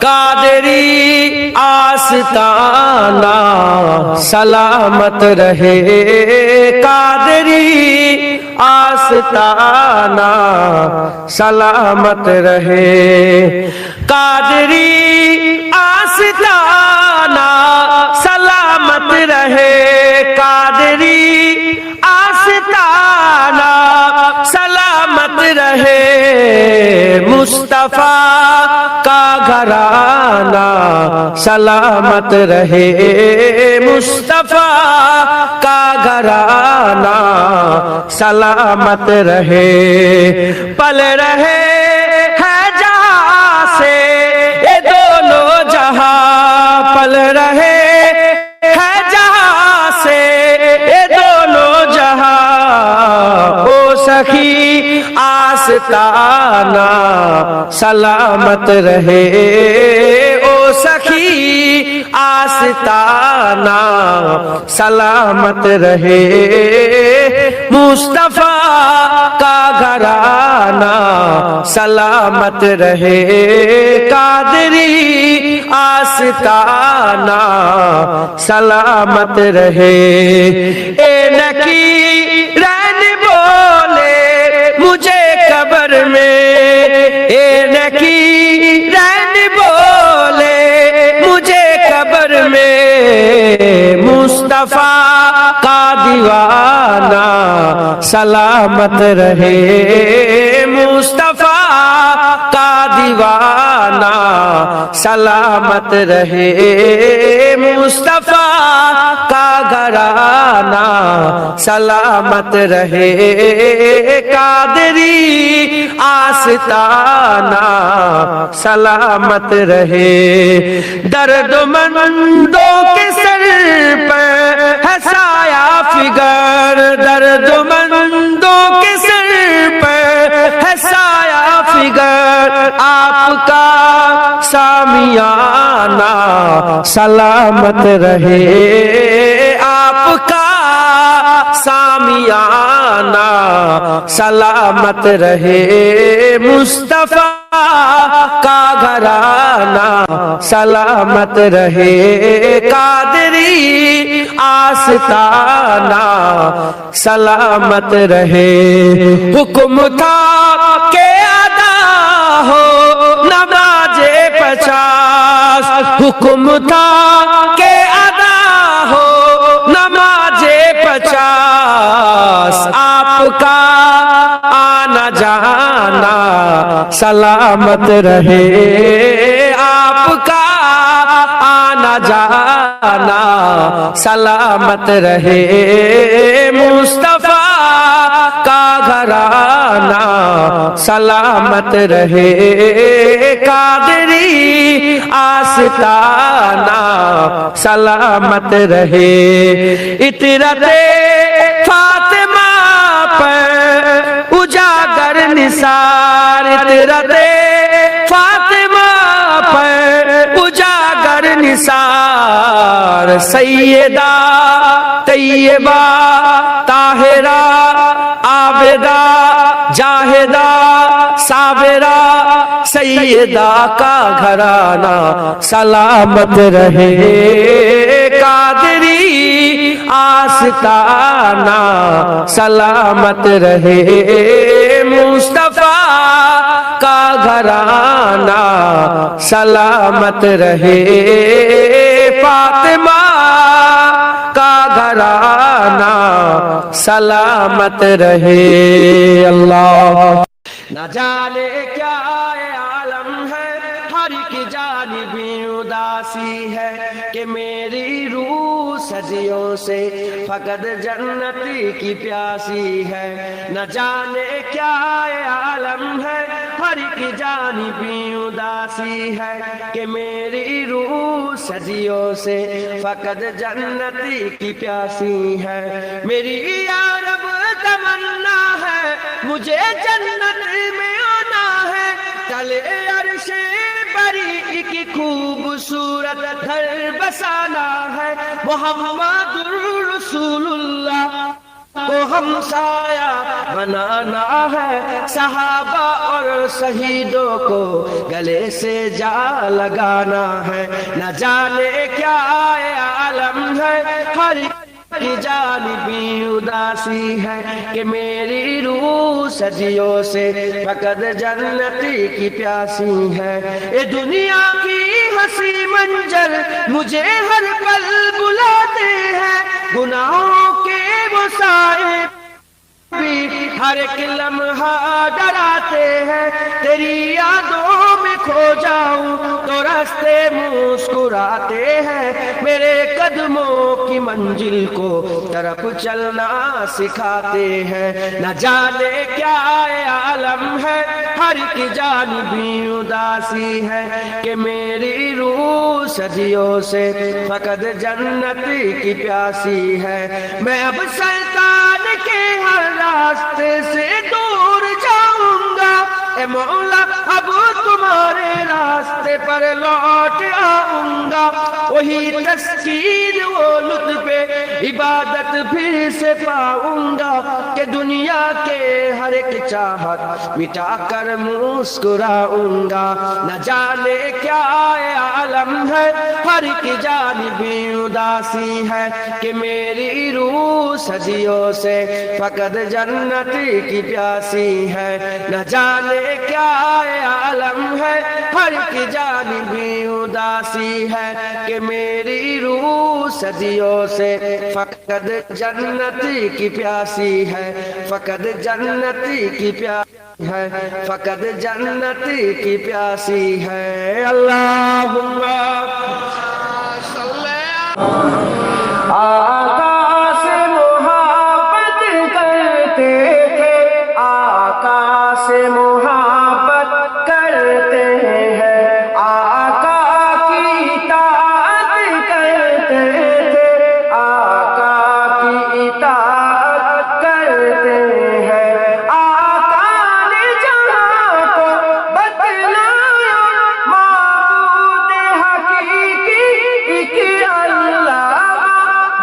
قادری آستانہ سلامت رہے، قادری آستانہ سلامت رہے، قادری آستانہ سلامت رہے، قادری آستانہ سلامت رہے، مصطفیٰ کا گھرانہ سلامت رہے، مصطفیٰ کا گھرانہ سلامت رہے، پل رہے ہے جہاں سے یہ دونوں جہاں، پل رہے ہے جہاں سے یہ دونوں جہاں، او سخی آستانہ سلامت رہے، او سخی آستانہ سلامت رہے، مصطفیٰ کا گھرانہ سلامت رہے، قادری آستانہ سلامت رہے، اے نکی رہن بولے مجھے قبر میں، اے نکی رہن بولے مجھے قبر میں، مصطفیٰ کا دیوانہ سلامت رہے، مصطفیٰ کا دیوانہ سلامت رہے، مصطفیٰ کا گھرانہ سلامت رہے، قادری آستانہ سلامت رہے، درد مندوں کے سر پر ہے سایہ فگر، درد مندوں کے سر پر ہے سایہ فگر، آپ کا سامیانہ سلامت رہے، آپ کا سامیانہ سلامت رہے، مصطفیٰ کا گھرانہ سلامت رہے، قادری آستانہ سلامت رہے، حکم تھا کہ ادا ہو نماز 50، حکم تھا کہ ادا ہو نماز 50، آپ کا آنا جانا سلامت رہے، آپ کا آنا جانا سلامت رہے، مصطفیٰ کا گھرانہ سلامت رہے، قادری آستانہ سلامت رہے، عطرت فاطمہ پر اجاگر نثار، عطرت فاطمہ پر اجاگر نثار، سیدہ طیبہ طاہرہ عابدہ جاہدہ صابرہ سیدہ کا گھرانہ سلامت رہے، قادری آستانہ سلامت رہے، مصطفیٰ کا گھرانہ سلامت رہے، فاطمہ کا گھرانہ سلامت رہے، اللہ نہ جانے کیا عالم ہے، ہر کی جانب اداسی ہے، کہ میری روح صدیوں سے فقط جنت کی پیاسی ہے، نہ جانے کیا عالم ہے، ہر کی جانب اداسی ہے، کہ میری روح صدیوں سے فقط جنت کی پیاسی ہے، میری یا رب تمنا ہے مجھے جنت میں آنا ہے، تلے عرش بری کی خوبصورت گھر بسانا ہے، محمد رسول اللہ کو ہم سایہ بنانا ہے، صحابہ اور شہیدوں کو گلے سے جا لگانا ہے، نہ جانے کیا عالم ہے، ہر کی جانبی اداسی ہے کہ میری روح صدیوں سے فقط جنتی کی پیاسی ہے، اے دنیا کی ہنسی منظر مجھے ہر پل بلاتے ہیں، گناہوں کے وہ سائے بھی ہر ایک لمحہ ڈراتے ہیں، تیری یادوں میں کھو جاؤں تو راستے مسکراتے ہیں، میرے قدموں کی منزل کو طرف چلنا سکھاتے ہیں، نہ جانے کیا عالم ہے، ہر کی جانبی اداسی ہے کہ میری روح صدیوں سے فقط جنت کی پیاسی ہے، میں اب شیطان کے ہر راستے سے دور جاؤں گا، اے مولا اب تمہارے راستے پر لوٹ آؤں گا، وہی تسکین وہ لطف عبادت پھر سے پاؤں گا کہ دنیا کے ہر ایک چاہت مٹا کر مسکراؤں گا، نہ جانے کیا عالم ہے، ہر کی جانبی اداسی ہے کہ میری روح صدیوں سے فقط جنت کی پیاسی ہے، نہ جانے کیا عالم ہے، ہر کی جانبی اداسی ہے کہ میری روح صدیوں سے فقط جنت کی پیاسی ہے، فقط جنت کی پیاسی ہے، فقط جنت کی پیاسی ہے، اللہم آقا سے محبت کرتے تھے، آقا سے محبت کرتے ہیں، آقا کی اطاعت کرتے تھے، آقا کی اطاعت کرتے ہیں، آقا نے جہاں کو بتلایا معبود حقیقی ایک اللہ،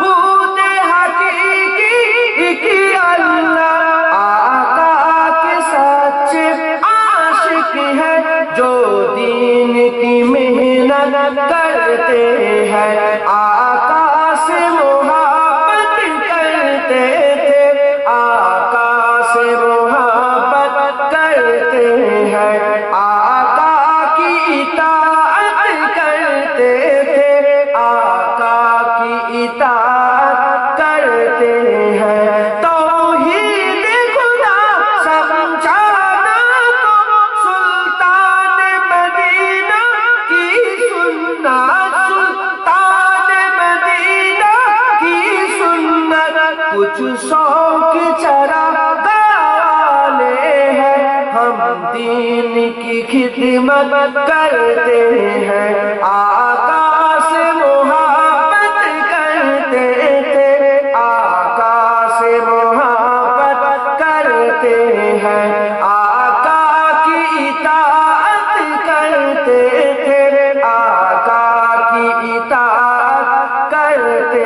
معبود حقیقی ایک اللہ، آقا کے سچے عاشق ہیں جو دین کی محنت کرتے ہیں، آقا سے محبت کرتے تھے، آقا سے محبت کرتے ہیں، آقا کی اطاعت کرتے تھے، آقا کی اطاعت کرتے ہیں، توحید خدا سمجھانا تو سلطان مدینہ کی سنت، سلطان مدینہ کی سنت، کچھ شوق چراغانے ہیں، ہم دین کی خدمت کرتے ہیں، آقا سے محبت کرتے تھے، آقا سے محبت کرتے ہیں، آقا کی اطاعت کرتے تھے، آقا کی اطاعت کرتے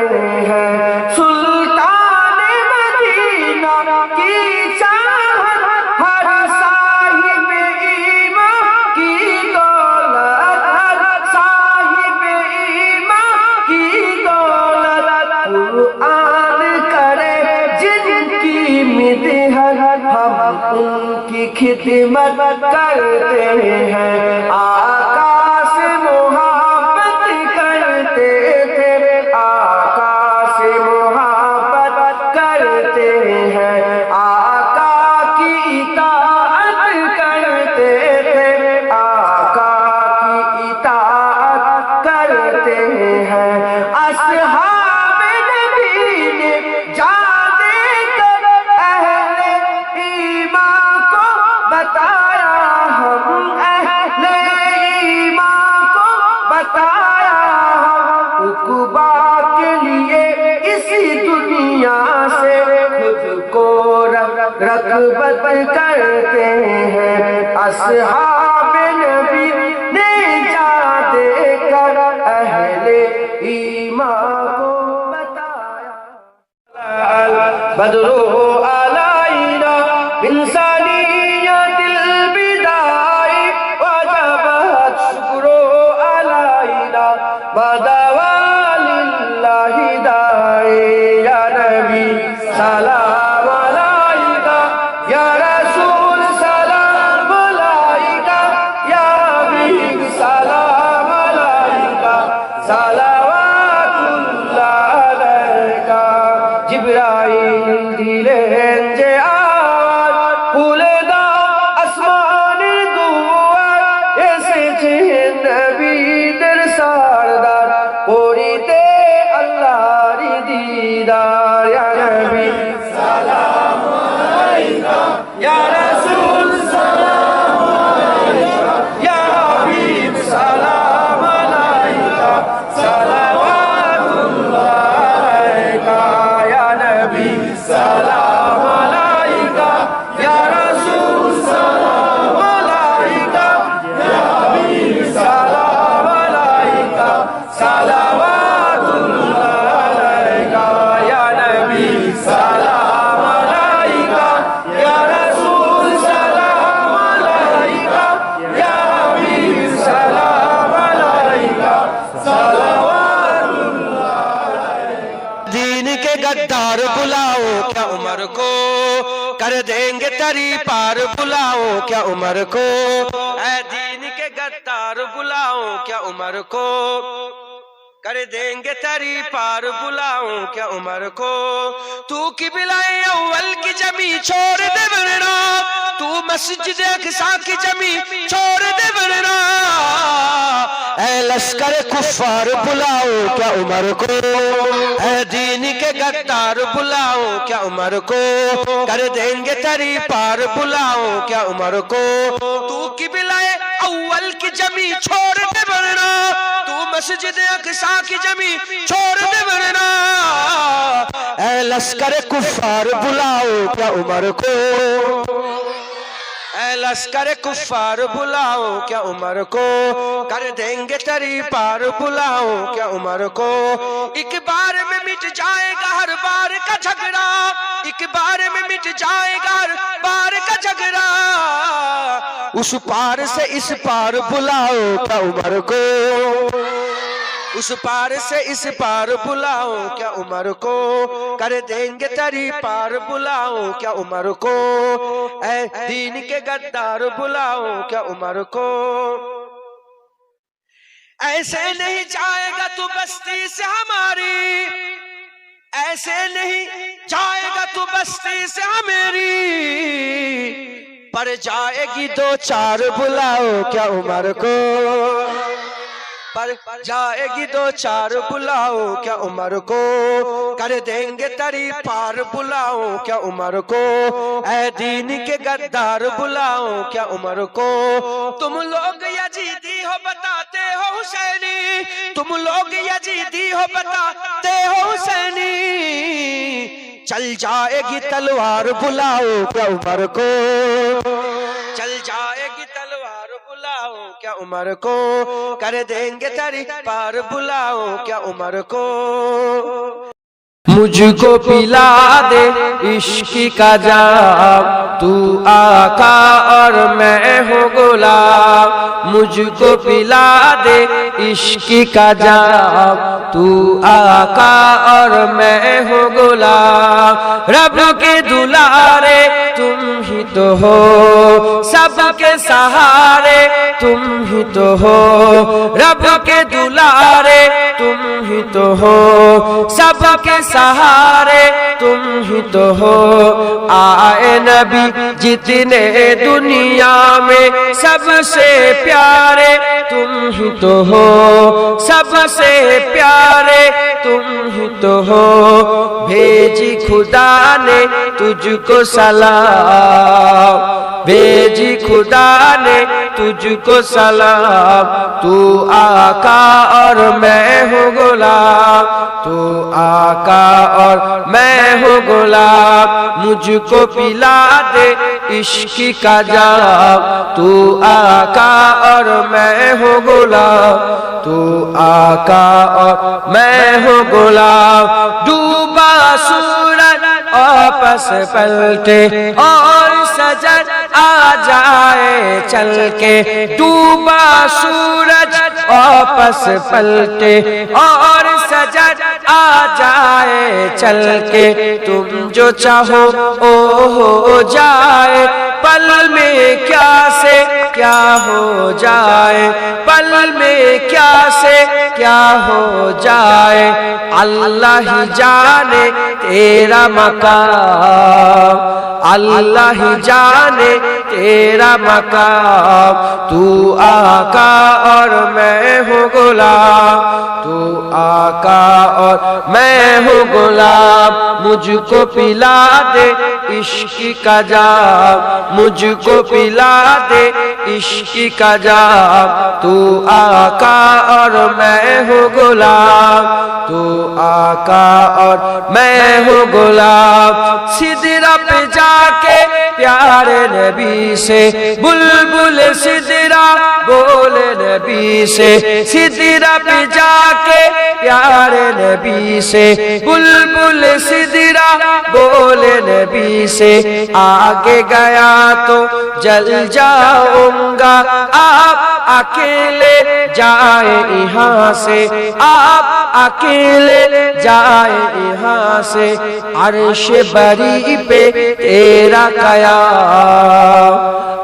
ہیں، سلطان مدینہ کی چاہت ہر صاحب ایمان کی دولت، ہر صاحب ایمان کی دولت، قرآن کرے جن کی مدحت ہم ان کی خدمت کرتے ہیں، آقا سے محبت کرتے تھے، آقا سے محبت کرتے ہیں، آقا کی اطاعت کرتے تھے، آقا کی اطاعت کرتے ہیں، اصحاب نبی نے جان دے کر اہل ایمان کو بتایا، ہم اہل ایمان کو بتایا، ہم عقبہ کے لیے اسی دنیا سے خود کو رغبت کرتے ہیں، اصحاب نبی نے جان دے کر اہل ایمان کو بتایا، بدر بدوا للہ داعی یا نبی سلام علیکہ یا رسول سلام علیکہ یا حبیب سلام علیکہ صلوات اللہ علیکہ جبرائیل দিলেন যে আওয়াজ খুলে দাও আসমানের দুয়ার এসেছেন নবীদের সরদার করিতে আল্লাহর দিদার ইয়া নবী সালাম আলাইকা ইয়া রাসূল সালাম আলাইকা ইয়া হাবিব সালাম আলাইকা সালাওয়াতুল্লাহ আলাইকা ইয়া নবী সালাম আলাইকা ইয়া রাসূল সালাম আলাইকা ইয়া হাবিব সালাম আলাইকা সালাওয়াতুল্লাহ আলাইকা ইয়া নবী সালাম আলাইকা ইয়া রাসূল সালাম আলাইকা ইয়া হাবিব সালাম আলাইকা সালাওয়াতুল্লাহ আলাইকা دین کے غدار بلاؤ کیا عمر کو کر دیں گے تری پار بلاؤ کیا عمر کو اے دین کے غدار بلاؤ کیا عمر کو کر دیں گے تری پار بلاؤ کیا عمر کو تو قبلہ اول کی جمی چھوڑ دے ورنہ تو مسجد اقصی کی جمی چھوڑ دے ورنہ اے لشکر کفار بلاؤ کیا عمر کو اے دین کے غدار بلاؤ کیا عمر کو کر دیں گے تری پار بلاؤ کیا عمر کو تو قبلہ اول کی جمی چھوڑ دے ورنہ تو مسجد اقصی کی جمی چھوڑ دے ورنہ اے لشکر کفار بلاؤ کیا عمر کو اے لشکر کفار بلاؤ کیا عمر کو کر دیں گے تری پار بلاؤ کیا عمر کو ایک بار میں مٹ جائے گا ہر بار کا جھگڑا ایک بار میں مٹ جائے گا ہر بار کا جھگڑا اس پار سے اس پار بلاؤ کیا عمر کو اس پار سے اس پار بلاؤ کیا عمر کو کر دیں گے تری پار بلاؤ کیا عمر کو اے دین کے غدار بلاؤ کیا عمر کو ایسے نہیں جائے گا تو بستی سے ہماری ایسے نہیں جائے گا تو بستی سے ہماری پر جائے گی دو چار بلاؤ کیا عمر کو پر جائے گی دو چار بلاؤ کیا عمر کو کر دیں گے تری پار بلاؤ کیا عمر کو اے دین کے غدار بلاؤ کیا عمر کو تم لوگ یزیدی ہو بتاتے ہو حسینی تم لوگ یزیدی ہو بتاتے ہو حسینی چل جائے گی تلوار بلاؤ کیا عمر کو چل جائے گی تلوار بلاؤ کیا عمر کو کر دیں گے تری پار بلاؤ کیا عمر کو مجھ کو پلا دے عشق کا جام تو آقا اور میں ہوں غلام مجھ کو پلا دے عشق کا جام تو آقا اور میں ہوں غلام رب کے دلارے تم ہی تو ہو سب کے سہارے تم ہی تو ہو رب کے دلارے تم ہی تو ہو سب کے سہارے تم ہی تو ہو آئے نبی جتنے دنیا میں سب سے پیارے تم ہی تو ہو سب سے پیارے تم ہی تو ہو بھیجی خدا نے تجھ کو سلام بھیجی خدا نے تجھ کو سلام تو آقا اور میں ہوں غلام تو آقا اور میں ہوں غلام مجھ کو پلا دے عشق کا جام تو آقا اور میں ہوں غلام تو آقا اور میں ہوں غلام ڈوبا سورج واپس پلٹے اور سجد آ جائے چل کے ڈوبا سورج واپس پلٹے اور سجد آ جائے چل کے، تم جو چاہو او ہو جائے، پل میں کیا سے کیا ہو جائے، پل میں کیا سے کیا ہو جائے، اللہ ہی جانے تیرا مقام، اللہ ہی جانے تیرا مقام، تو آقا اور میں ہوں غلام، تو آقا اور میں ہوں غلام، مجھ کو پلا دے عشق کا جام، مجھ کو پلا دے عشق کا جام، تو آقا اور میں ہوں غلام، تو آقا اور میں ہوں غلام، سدرہ پہ جا کے پیارے نبی سے، بلبل سدرہ بولے نبی سے، سدرہ پہ جا کے پیارے نبی سے، بلبل سدرہ بولے نبی سے، آگے گیا تو جل جاؤں گا، آپ اکیلے جائے یہاں سے، آپ اکیلے جائے یہاں سے، عرش بری پہ تیرا قیام،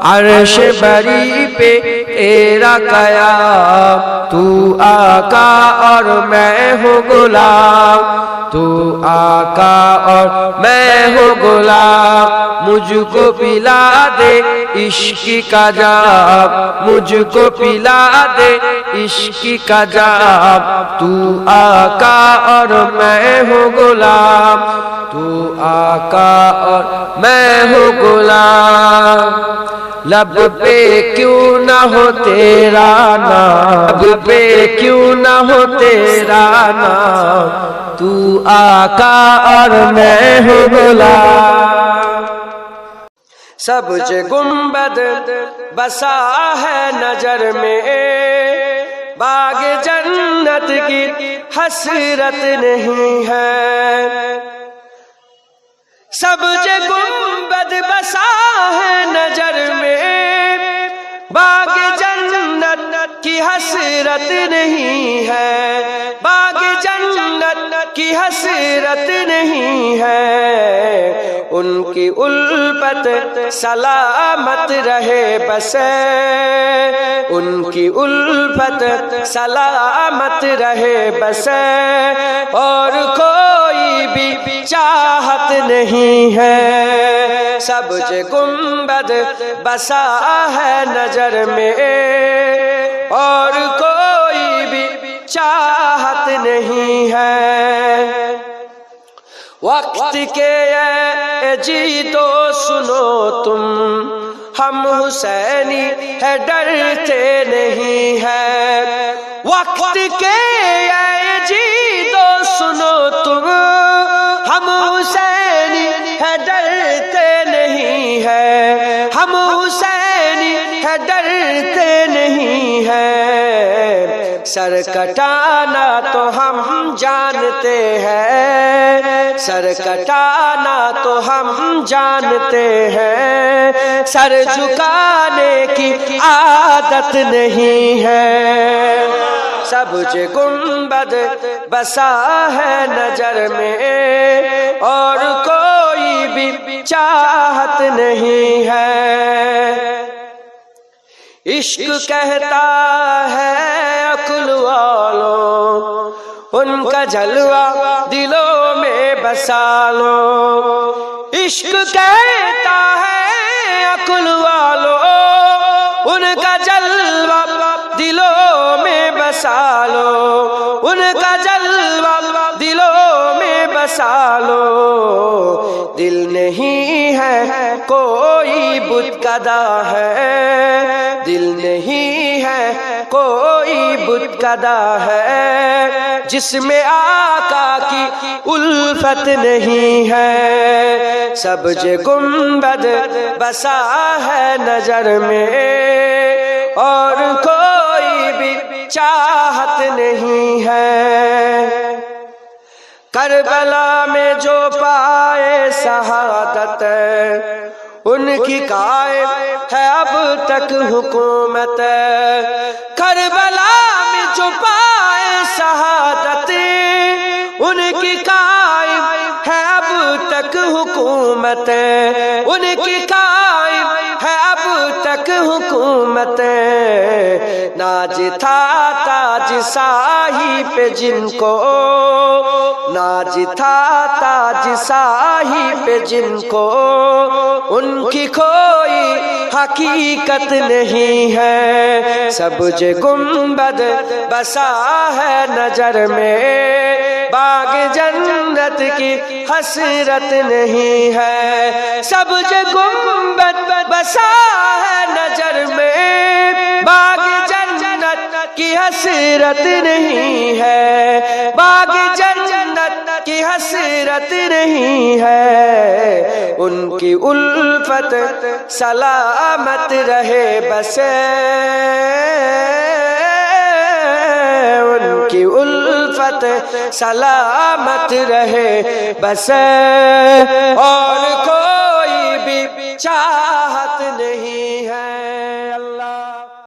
عرش بری پہ تیرا قیام، تو آقا اور میں ہوں غلام، تو آقا اور میں ہوں غلام، مجھ کو پلا دے عشق کا جام، مجھ کو پلا دے عشق کا جام، تو آقا اور میں ہوں غلام، تو آقا اور میں ہوں غلام، لب پہ کیوں نہ ہو تیرا نام، لب پہ کیوں نہ ہو تیرا نام، تو آقا اور میں ہوں غلام، سبز گنبد بسا ہے نظر میں، باغ جنت کی حسرت نہیں ہے، سبز گنبد بسا ہے نظر میں، باغ جنت کی حسرت نہیں ہے، باغ جنت کی حسرت نہیں ہے، ان کی الفت سلامت رہے بس، ان کی الفت سلامت رہے بس، اور کوئی بھی چاہت نہیں ہے، سبز گنبد بسا ہے نظر میں، اور کوئی بھی چاہت نہیں ہے، وقت کے اے جی تو سنو تم، ہم حسینی ہے ڈرتے نہیں ہے، وقت کے اے جی تو سنو تم، ہم حسینی ہے ڈرتے نہیں ہے، ہم حسینی ہے ڈرتے نہیں ہے، سر کٹانا تو ہم جانتے ہیں، سر کٹانا تو ہم جانتے ہیں، سر جھکانے کی عادت نہیں ہے، سبز گنبد بسا ہے نظر میں، اور کوئی بھی چاہت نہیں ہے، عشق کہتا ہے عقل والوں، ان کا جلوہ دلوں میں بسا لو، عشق کہتا ہے عقل والوں، ان کا جلوہ دلوں میں بسا لو، ان کا جلوہ دلوں میں بسا لو، دل نہیں ہے کوئی بت کدا ہے، دل نہیں ہے کوئی بت کدا ہے، جس میں آقا کی الفت نہیں ہے، سبز گنبد بسا ہے نظر میں، اور کوئی بھی چاہت نہیں ہے، کربلا میں جو پائے شہادت، ان کی قائم ہے اب تک حکومت، کربلا میں جو پائے شہادت ان کی قائم ہے اب تک حکومت، ان کی قائم ہے اب تک حکومت۔ ناز تھا تاج شاہی پہ جن کو، ناز تھا تاج شاہی پہ جن کو، ان کی کوئی حقیقت نہیں ہے۔ سبز گنبد بسا ہے نظر میں، باغ جنت کی حسرت نہیں ہے۔ سبز گنبد بسا ہے نظر میں، باغ جنت کی حسرت نہیں ہے، باغ جنت کی حسرت نہیں ہے۔ ان کی الفت سلامت رہے بس، ان کی الفت سلامت رہے بس، اور کوئی بھی چاہت نہیں ہے۔ اللہ